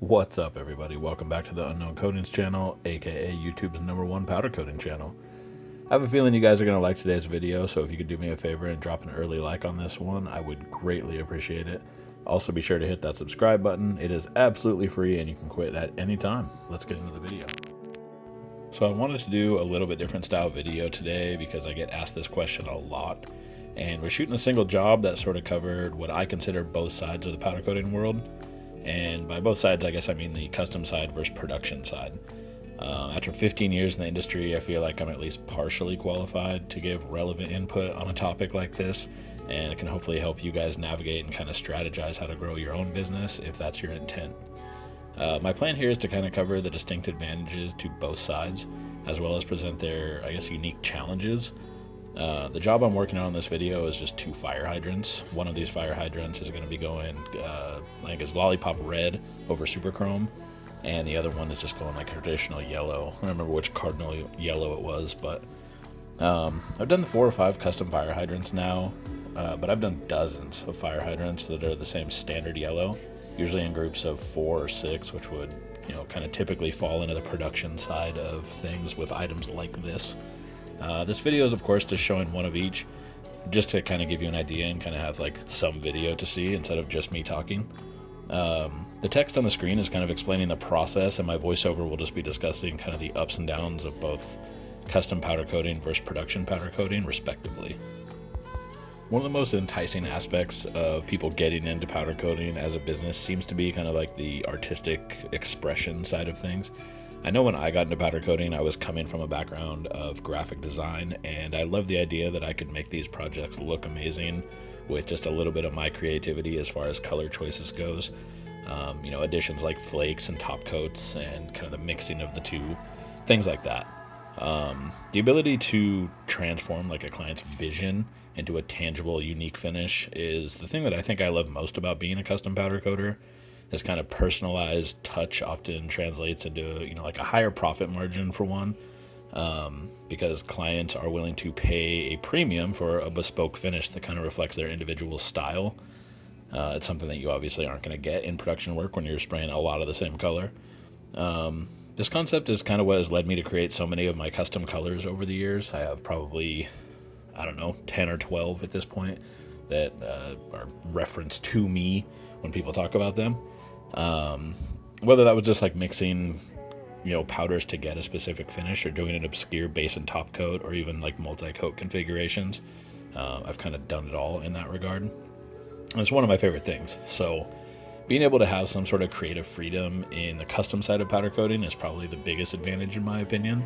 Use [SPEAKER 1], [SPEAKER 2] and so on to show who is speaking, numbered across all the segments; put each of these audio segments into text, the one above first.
[SPEAKER 1] What's up, everybody? Welcome back to the Unknown Coatings channel, aka YouTube's #1 powder coating channel. I have a feeling you guys are going to like today's video, so if you could do me a favor and drop an early like on this one, I would greatly appreciate it. Also, be sure to hit that subscribe button. It is absolutely free and you can quit at any time. Let's get into the video. So I wanted to do a little bit different style video today because I get asked this question a lot. And we're shooting a single job that sort of covered what I consider both sides of the powder coating world. And by both sides, I guess I mean the custom side versus production side. After 15 years in the industry, I feel like I'm at least partially qualified to give relevant input on a topic like this, and it can hopefully help you guys navigate and kind of strategize how to grow your own business if that's your intent. My plan here is to kind of cover the distinct advantages to both sides, as well as present their, I guess, unique challenges. The job I'm working on in this video is just 2 fire hydrants. One of these fire hydrants is going to be going, I think it's lollipop red over super chrome, and the other one is just going like traditional yellow. I don't remember which cardinal yellow it was, but I've done the 4 or 5 custom fire hydrants now, but I've done dozens of fire hydrants that are the same standard yellow, usually in groups of 4 or 6, which would, kind of typically fall into the production side of things with items like this. This video is, of course, just showing one of each, just to kind of give you an idea and kind of have like some video to see instead of just me talking. The text on the screen is kind of explaining the process, and my voiceover will just be discussing kind of the ups and downs of both custom powder coating versus production powder coating, respectively. One of the most enticing aspects of people getting into powder coating as a business seems to be kind of like the artistic expression side of things. I know when I got into powder coating, I was coming from a background of graphic design, and I love the idea that I could make these projects look amazing with just a little bit of my creativity as far as color choices goes. Additions like flakes and top coats and kind of the mixing of the two, things like that. The ability to transform like a client's vision into a tangible, unique finish is the thing that I think I love most about being a custom powder coater. This kind of personalized touch often translates into, like a higher profit margin for one, because clients are willing to pay a premium for a bespoke finish that kind of reflects their individual style. It's something that you obviously aren't going to get in production work when you're spraying a lot of the same color. This concept is kind of what has led me to create so many of my custom colors over the years. I have probably, 10 or 12 at this point that are referenced to me when people talk about them. Whether that was just like mixing, powders to get a specific finish, or doing an obscure base and top coat, or even like multi-coat configurations. I've kind of done it all in that regard. And it's one of my favorite things. So being able to have some sort of creative freedom in the custom side of powder coating is probably the biggest advantage in my opinion.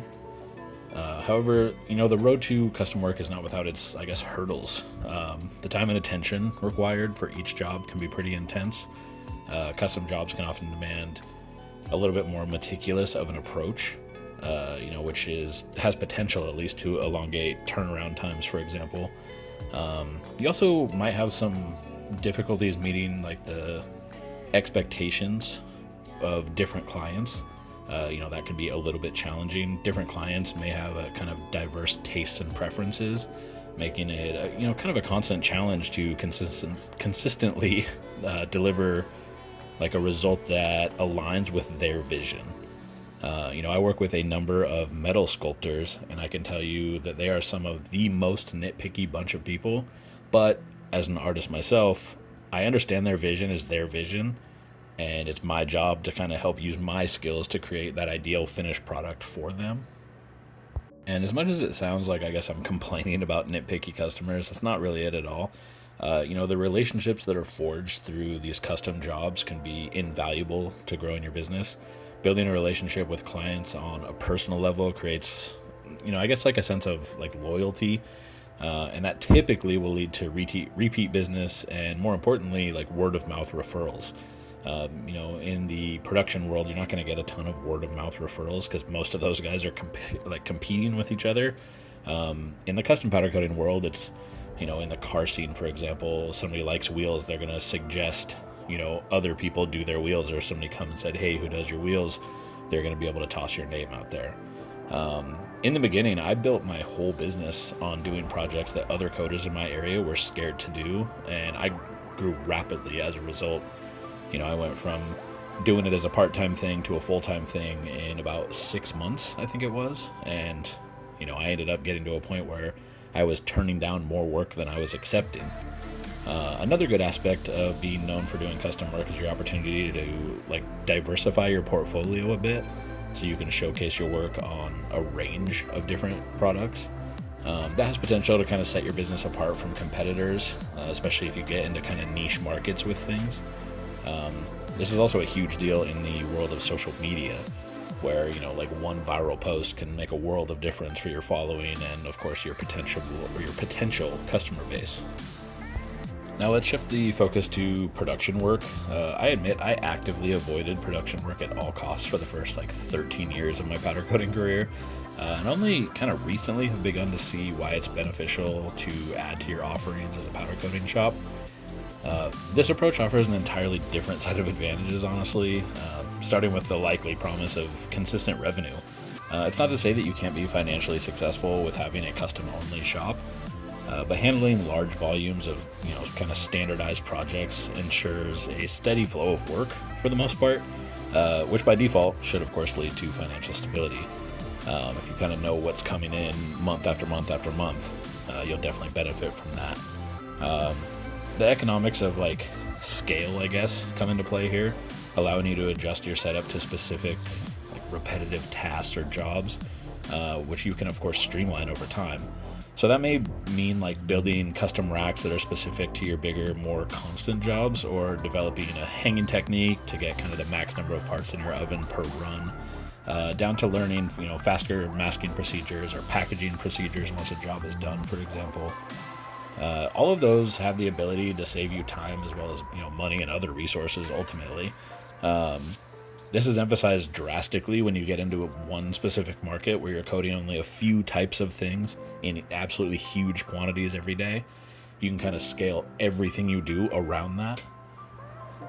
[SPEAKER 1] However, the road to custom work is not without its, hurdles. The time and attention required for each job can be pretty intense. Custom jobs can often demand a little bit more meticulous of an approach, which has potential at least to elongate turnaround times, for example. You also might have some difficulties meeting like the expectations of different clients. That can be a little bit challenging. Different clients may have a kind of diverse tastes and preferences, making it kind of a constant challenge to consistently deliver like a result that aligns with their vision. I work with a number of metal sculptors, and I can tell you that they are some of the most nitpicky bunch of people, but as an artist myself, I understand their vision is their vision, and it's my job to kind of help use my skills to create that ideal finished product for them. And as much as it sounds like I guess I'm complaining about nitpicky customers, that's not really it at all. The relationships that are forged through these custom jobs can be invaluable to growing your business. Building a relationship with clients on a personal level creates, like a sense of like loyalty, and that typically will lead to repeat business, and more importantly, like word of mouth referrals. In the production world, you're not going to get a ton of word of mouth referrals because most of those guys are competing with each other. In the custom powder coating world, it's, in the car scene, for example, somebody likes wheels, they're going to suggest, other people do their wheels, or somebody comes and said, hey, who does your wheels? They're going to be able to toss your name out there. In the beginning, I built my whole business on doing projects that other coaters in my area were scared to do, and I grew rapidly as a result. I went from doing it as a part-time thing to a full-time thing in about 6 months, I think it was. And, I ended up getting to a point where I was turning down more work than I was accepting. Another good aspect of being known for doing custom work is your opportunity to diversify your portfolio a bit, so you can showcase your work on a range of different products. That has potential to kind of set your business apart from competitors, especially if you get into kind of niche markets with things. This is also a huge deal in the world of social media, where one viral post can make a world of difference for your following and, of course, your potential customer base. Now let's shift the focus to production work. I admit I actively avoided production work at all costs for the first 13 years of my powder coating career, and only kind of recently have begun to see why it's beneficial to add to your offerings as a powder coating shop. This approach offers an entirely different set of advantages, honestly, starting with the likely promise of consistent revenue. It's not to say that you can't be financially successful with having a custom-only shop, but handling large volumes of kind of standardized projects ensures a steady flow of work for the most part, which by default should of course lead to financial stability. If you kind of know what's coming in month after month after month, you'll definitely benefit from that. The economics of scale, I guess, come into play here, allowing you to adjust your setup to specific repetitive tasks or jobs, which you can of course streamline over time. So that may mean building custom racks that are specific to your bigger, more constant jobs, or developing a hanging technique to get kind of the max number of parts in your oven per run, down to learning faster masking procedures or packaging procedures once a job is done, for example. All of those have the ability to save you time as well as money and other resources ultimately. This is emphasized drastically when you get into one specific market where you're coating only a few types of things in absolutely huge quantities every day. You can kind of scale everything you do around that.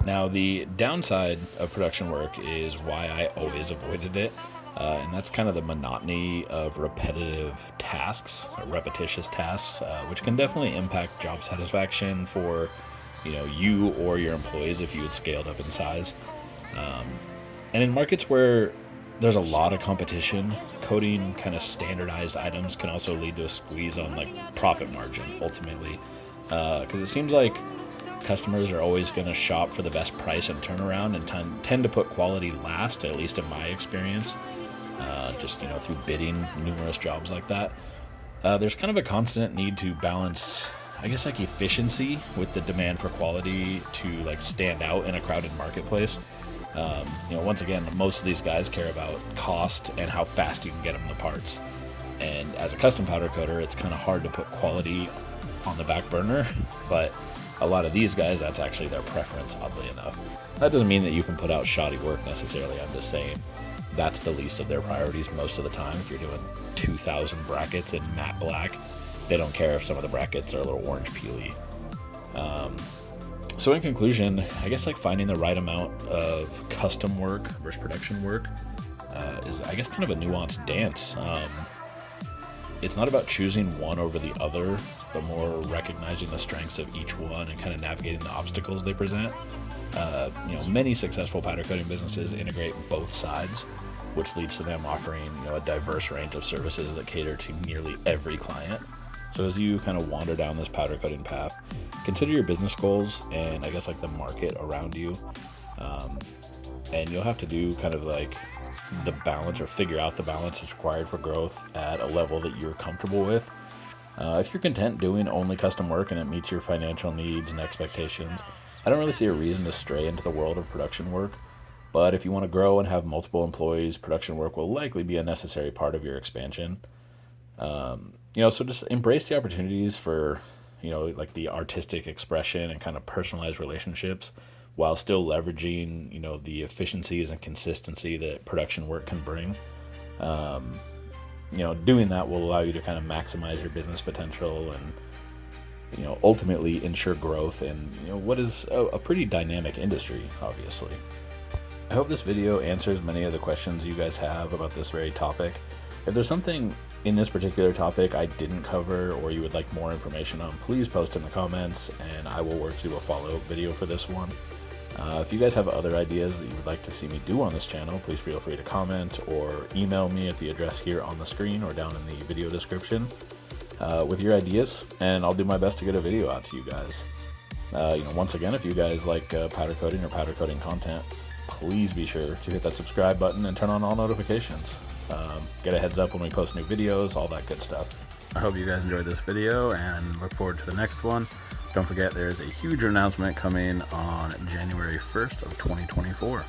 [SPEAKER 1] Now, the downside of production work is why I always avoided it, and that's kind of the monotony of repetitive tasks, or repetitious tasks, which can definitely impact job satisfaction for you or your employees if you had scaled up in size. And in markets where there's a lot of competition, coating kind of standardized items can also lead to a squeeze on profit margin ultimately, because it seems like customers are always going to shop for the best price and turnaround, and tend to put quality last, at least in my experience, just through bidding numerous jobs like that. There's kind of a constant need to balance, I guess, efficiency with the demand for quality to stand out in a crowded marketplace. Once again, most of these guys care about cost and how fast you can get them the parts. And as a custom powder coater, it's kind of hard to put quality on the back burner, but a lot of these guys, that's actually their preference, oddly enough. That doesn't mean that you can put out shoddy work necessarily. I'm just saying that's the least of their priorities most of the time. If you're doing 2,000 brackets in matte black, they don't care if some of the brackets are a little orange peely. So in conclusion, I guess finding the right amount of custom work versus production work is, I guess, kind of a nuanced dance. It's not about choosing one over the other, but more recognizing the strengths of each one and kind of navigating the obstacles they present. Many successful powder coating businesses integrate both sides, which leads to them offering a diverse range of services that cater to nearly every client. So as you kind of wander down this powder coating path, consider your business goals and I guess the market around you, and you'll have to do kind of the balance, or figure out the balance that's required for growth at a level that you're comfortable with. If you're content doing only custom work and it meets your financial needs and expectations, I don't really see a reason to stray into the world of production work. But if you want to grow and have multiple employees, production work will likely be a necessary part of your expansion. So just embrace the opportunities for, the artistic expression and kind of personalized relationships, while still leveraging, the efficiencies and consistency that production work can bring. Doing that will allow you to kind of maximize your business potential and, ultimately ensure growth in, what is a pretty dynamic industry, obviously. I hope this video answers many of the questions you guys have about this very topic. If there's something in this particular topic I didn't cover, or you would like more information on, please post in the comments and I will work to do a follow-up video for this one. If you guys have other ideas that you would like to see me do on this channel, please feel free to comment or email me at the address here on the screen or down in the video description with your ideas, and I'll do my best to get a video out to you guys. Once again, if you guys like powder coating or powder coating content, please be sure to hit that subscribe button and turn on all notifications. Get a heads up when we post new videos, all that good stuff. I hope you guys enjoyed this video and look forward to the next one. Don't forget, there's a huge announcement coming on January 1st of 2024.